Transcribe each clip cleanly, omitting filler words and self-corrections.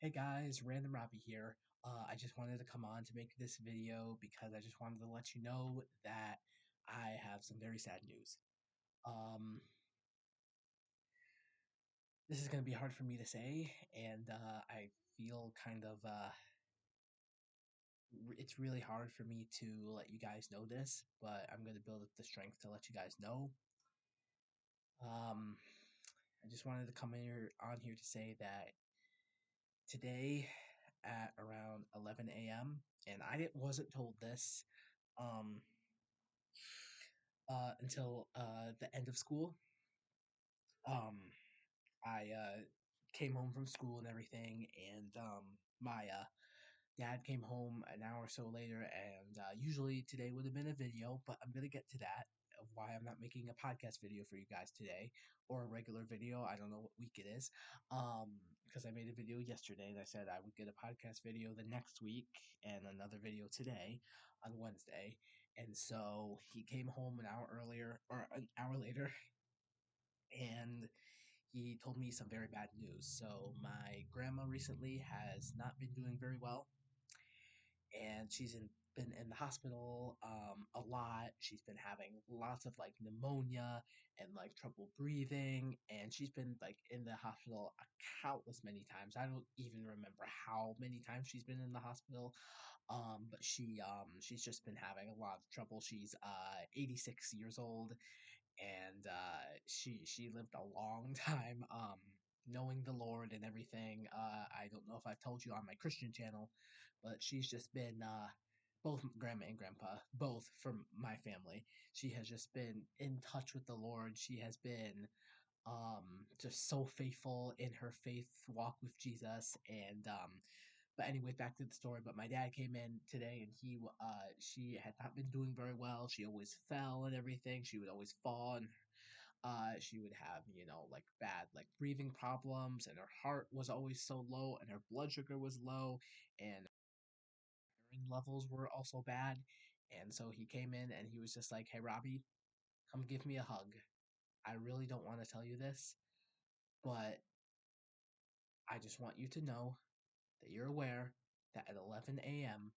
Hey guys, Random Robbie here. I just wanted to come on to make this video because I just wanted to let you know that I have some very sad news. Um, this is going to be hard for me to say, and I feel it's really hard for me to let you guys know this, but I'm going to build up the strength to let you guys know. Um, I just wanted to come here to say that today at around 11 a.m. and wasn't told this um, until the end of school. Um, I came home from school and everything, and my dad came home an hour or so later, and usually today would have been a video, but I'm gonna get to that of why I'm not making a podcast video for you guys today or a regular video. I don't know what week it is, because I made a video yesterday and I said I would get a podcast video the next week and another video today on Wednesday. And so he came home an hour earlier or an hour later, and he told me some very bad news. So my grandma recently has not been doing very well, and been in the hospital a lot. She's been having lots of like pneumonia and like trouble breathing, and she's been like in the hospital a countless many times. I don't even remember how many times she's been in the hospital. But she's just been having a lot of trouble. She's 86 years old, and she lived a long time knowing the Lord and everything. I don't know if I've told you on my Christian channel, but she's just been both grandma and grandpa, both from my family. She has just been in touch with the Lord. She has been just so faithful in her faith walk with Jesus. And but anyway, back to the story. But my dad came in today, and she had not been doing very well. She always fell and everything. She would always fall, and she would have, like bad, like breathing problems, and her heart was always so low, and her blood sugar was low, and iron levels were also bad. And so he came in and he was just like, "Hey, Robbie, come give me a hug. I really don't want to tell you this, but I just want you to know that you're aware that at 11 a.m.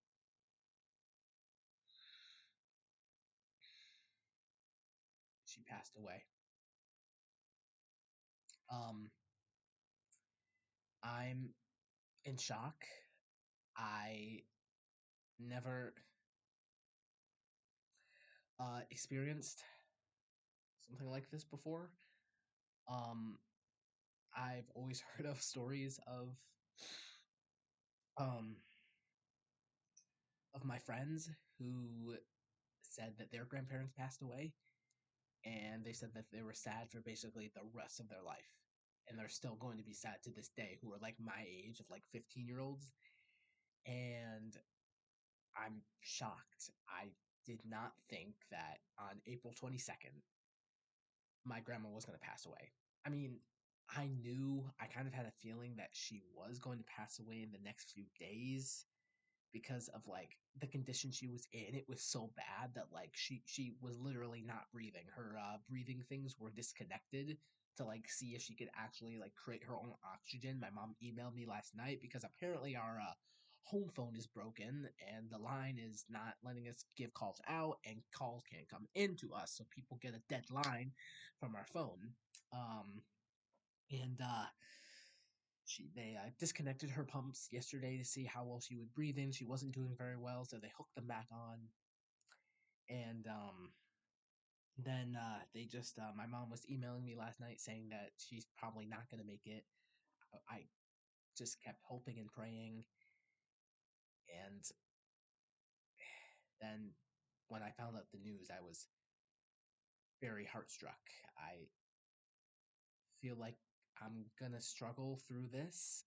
she passed away." Um, I'm in shock. I never experienced something like this before. Um, I've always heard of stories um of my friends who said that their grandparents passed away, and they said that they were sad for basically the rest of their life. And they're still going to be sad to this day, who are like my age of like 15-year-olds. And I'm shocked. I did not think that on April 22nd, my grandma was going to pass away. I mean, I kind of had a feeling that she was going to pass away in the next few days because of like the condition she was in. It was so bad that like she was literally not breathing. Her breathing things were disconnected to like see if she could actually like create her own oxygen. My mom emailed me last night because apparently our home phone is broken and the line is not letting us give calls out, and calls can't come into us, so people get a dead line from our phone. Um, and they disconnected her pumps yesterday to see how well she would breathe in. She wasn't doing very well, so they hooked them back on. And then they just my mom was emailing me last night saying that she's probably not going to make it. I just kept hoping and praying, and then when I found out the news, I was very heartstruck. I feel like I'm gonna struggle through this.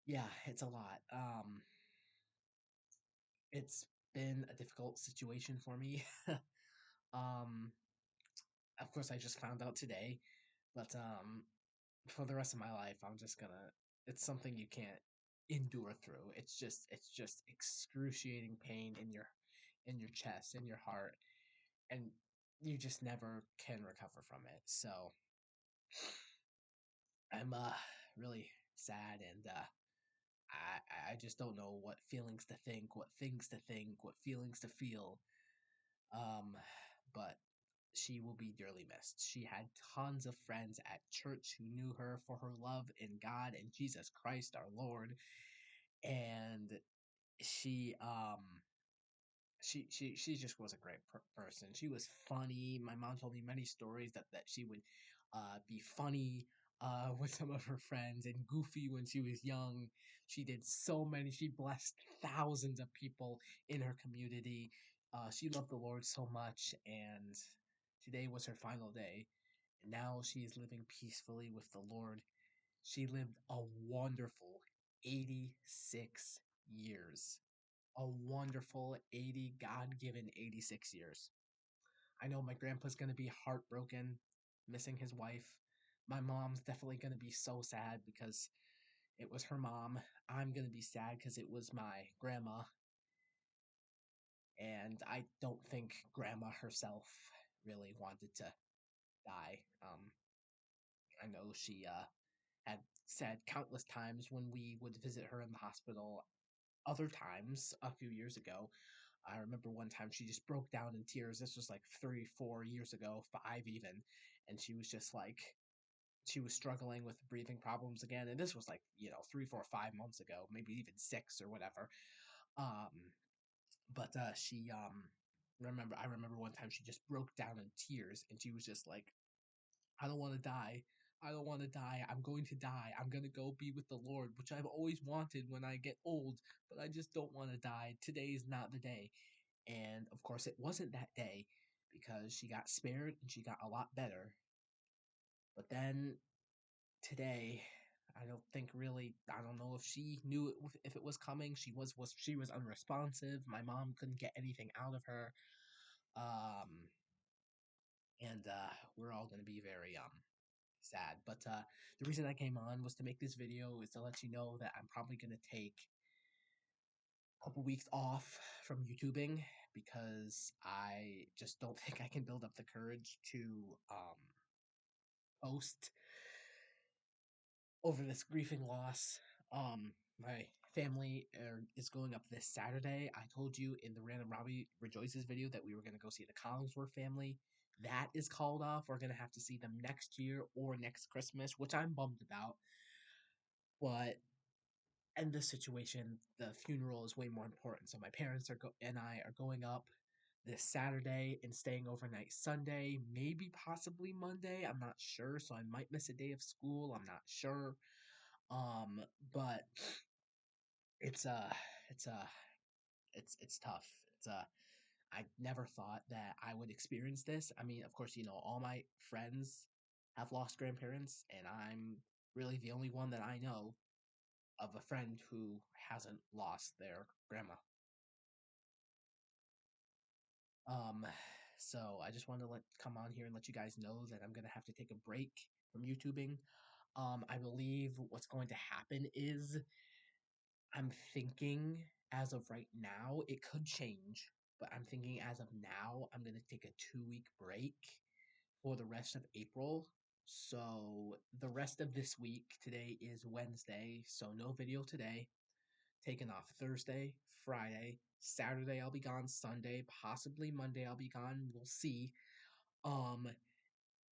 Yeah, it's a lot. It's been a difficult situation for me. um, of course, I just found out today, but for the rest of my life, I'm just gonna. It's something you can't endure through. It's just excruciating pain in your chest, in your heart, and you just never can recover from it. So I'm really sad, and I just don't know what feelings to think, what things to think, what feelings to feel. Um, but she will be dearly missed. She had tons of friends at church who knew her for her love in God and Jesus Christ our Lord, and she she just was a great person. She was funny. My mom told me many stories that she would be funny with some of her friends and goofy when she was young. She did so many. She blessed thousands of people in her community. She loved the Lord so much, and today was her final day. And now she is living peacefully with the Lord. She lived a wonderful 86 years, a wonderful 80 God-given 86 years. I know my grandpa's going to be heartbroken missing his wife. My mom's definitely going to be so sad because it was her mom. I'm going to be sad because it was my grandma. And I don't think grandma herself really wanted to die. I know she had said countless times when we would visit her in the hospital, other times a few years ago. I remember one time she just broke down in tears. This was like 3, 4 years ago, five even. And she was just like, she was struggling with breathing problems again. And this was like, 3, 4, 5 months ago, maybe even six or whatever. Um, but I remember one time she just broke down in tears and she was just like, I don't want to die. I don't want to die. I'm going to die. I'm going to go be with the Lord, which I've always wanted when I get old, but I just don't want to die. Today is not the day. And of course, it wasn't that day because she got spared and she got a lot better. But then today, I don't think really. I don't know if she knew if it was coming. She was unresponsive. My mom couldn't get anything out of her. Um, and we're all gonna be very sad. But the reason I came on was to make this video is to let you know that I'm probably gonna take couple weeks off from YouTubing because I just don't think I can build up the courage to post over this grieving loss. My family is going up this Saturday. I told you in the Random Robbie Rejoices video that we were going to go see the Collingsworth family. That is called off. We're going to have to see them next year or next Christmas, which I'm bummed about. But in this situation, the funeral is way more important. So my parents and I are going up this Saturday and staying overnight Sunday, maybe possibly Monday. I'm not sure, so I might miss a day of school. I'm not sure. Um, but it's it's it's tough. I never thought that I would experience this. I mean, of course, all my friends have lost grandparents, and I'm really the only one that I know of a friend who hasn't lost their grandma. Um, so I just wanted to come on here and let you guys know that I'm gonna have to take a break from YouTubing. I believe what's going to happen is I'm thinking as of right now, it could change, but I'm thinking as of now, I'm gonna take a 2 week break for the rest of April. So the rest of this week, today is Wednesday, so no video today. Taking off Thursday, Friday, Saturday I'll be gone, Sunday, possibly Monday I'll be gone. We'll see. Um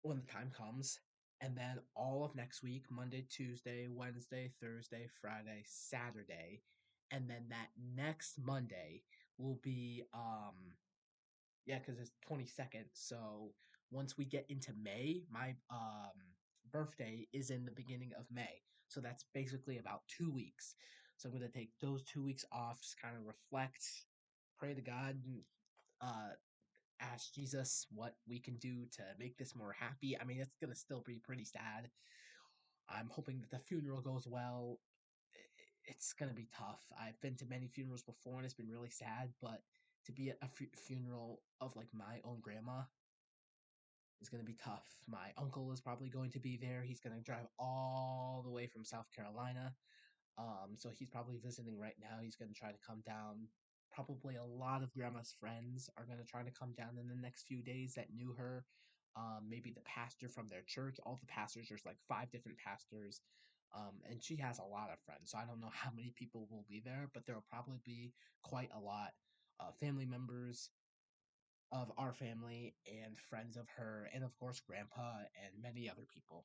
when the time comes. And then all of next week, Monday, Tuesday, Wednesday, Thursday, Friday, Saturday. And then that next Monday will be yeah, because it's 22nd. So once we get into May, my birthday is in the beginning of May. So that's basically about 2 weeks. So I'm gonna take those 2 weeks off, just kind of reflect, pray to God, and ask Jesus what we can do to make this more happy. I mean, it's gonna still be pretty sad. I'm hoping that the funeral goes well. It's gonna be tough. I've been to many funerals before, and it's been really sad. But to be at a funeral of like my own grandma is gonna be tough. My uncle is probably going to be there. He's gonna drive all the way from South Carolina. So he's probably visiting right now. He's gonna try to come down. Probably a lot of grandma's friends are gonna try to come down in the next few days that knew her. maybe the pastor from their church. All the pastors, there's like five different pastors. And she has a lot of friends, so I don't know how many people will be there, but there will probably be quite a lot. Family members of our family and friends of her, and of course, grandpa and many other people.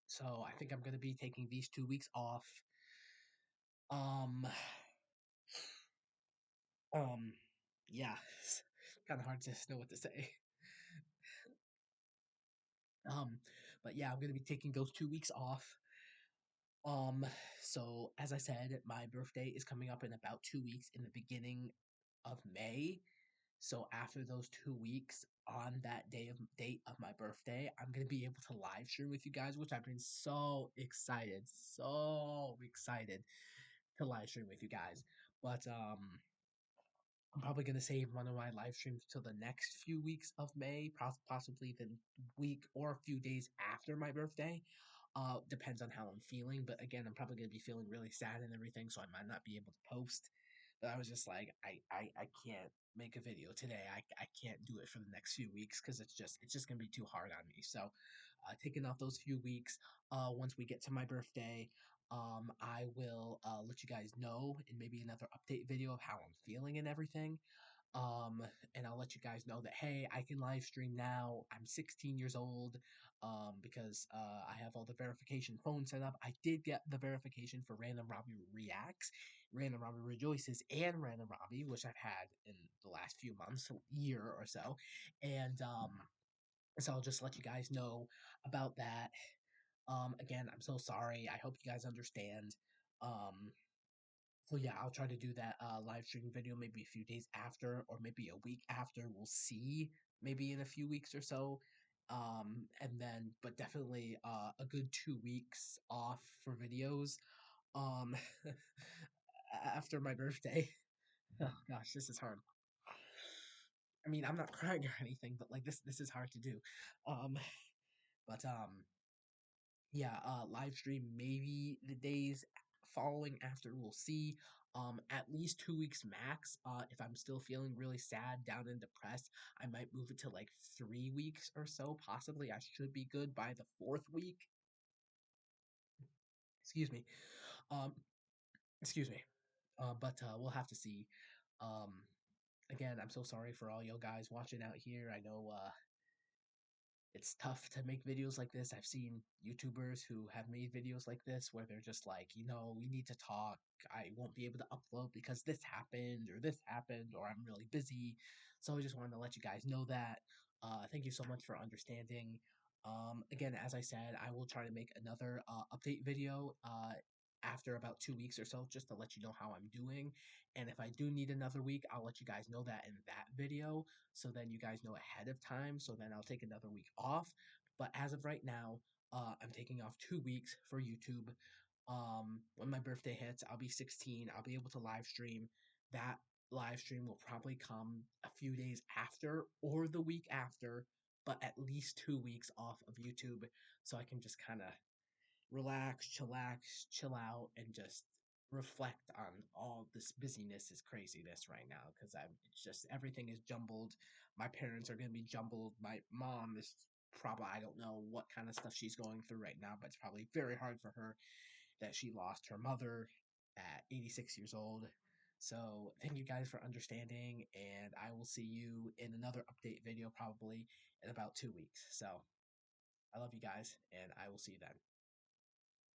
So I think I'm gonna be taking these 2 weeks off. Um, um, yeah, it's kind of hard to know what to say. Um, but yeah, I'm gonna be taking those 2 weeks off. Um, so as I said, my birthday is coming up in about 2 weeks in the beginning of May. So after those 2 weeks, on that date of my birthday, I'm gonna be able to live stream with you guys, which I've been so excited to live stream with you guys. But I'm probably gonna save one of my live streams till the next few weeks of May, possibly the week or a few days after my birthday. Depends on how I'm feeling, but again, I'm probably gonna be feeling really sad and everything, so I might not be able to post. But I was just like, I can't make a video today. I can't do it for the next few weeks because it's just gonna be too hard on me. So, taking off those few weeks. Once we get to my birthday, I will let you guys know in maybe another update video of how I'm feeling and everything. Um, and I'll let you guys know that hey, I can live stream now. I'm 16 years old. Because I have all the verification phone set up. I did get the verification for Random Robbie Reacts, Random Robbie Rejoices, and Random Robbie, which I've had in the last few months, year or so. And so I'll just let you guys know about that. Again, I'm so sorry. I hope you guys understand. Um, so yeah, I'll try to do that live stream video maybe a few days after, or maybe a week after. We'll see. Maybe in a few weeks or so. And then, but definitely a good 2 weeks off for videos. Um, after my birthday. Oh gosh, this is hard. I mean, I'm not crying or anything, but like this is hard to do. Um, but yeah, live stream maybe the days following after, we'll see. At least 2 weeks max. If I'm still feeling really sad, down and depressed, I might move it to like 3 weeks or so. Possibly I should be good by the fourth week. Excuse me. Um, excuse me. But we'll have to see. Um, again, I'm so sorry for all you guys watching out here. I know it's tough to make videos like this. I've seen YouTubers who have made videos like this where they're just like, we need to talk. I won't be able to upload because this happened, or I'm really busy. So I just wanted to let you guys know that. Thank you so much for understanding. Again, as I said, I will try to make another update video after about 2 weeks or so, just to let you know how I'm doing. And if I do need another week, I'll let you guys know that in that video, so then you guys know ahead of time. So then I'll take another week off. But as of right now, I'm taking off 2 weeks for YouTube. When my birthday hits, I'll be 16. I'll be able to live stream. That live stream will probably come a few days after or the week after, but at least 2 weeks off of YouTube, so I can just kind of relax, chillax, chill out, and just reflect on all this busyness, is craziness right now, because it's just everything is jumbled. My parents are gonna be jumbled. My mom is probably, I don't know what kind of stuff she's going through right now, but it's probably very hard for her that she lost her mother at 86 years old. So thank you guys for understanding, and I will see you in another update video probably in about 2 weeks. So I love you guys, and I will see you then.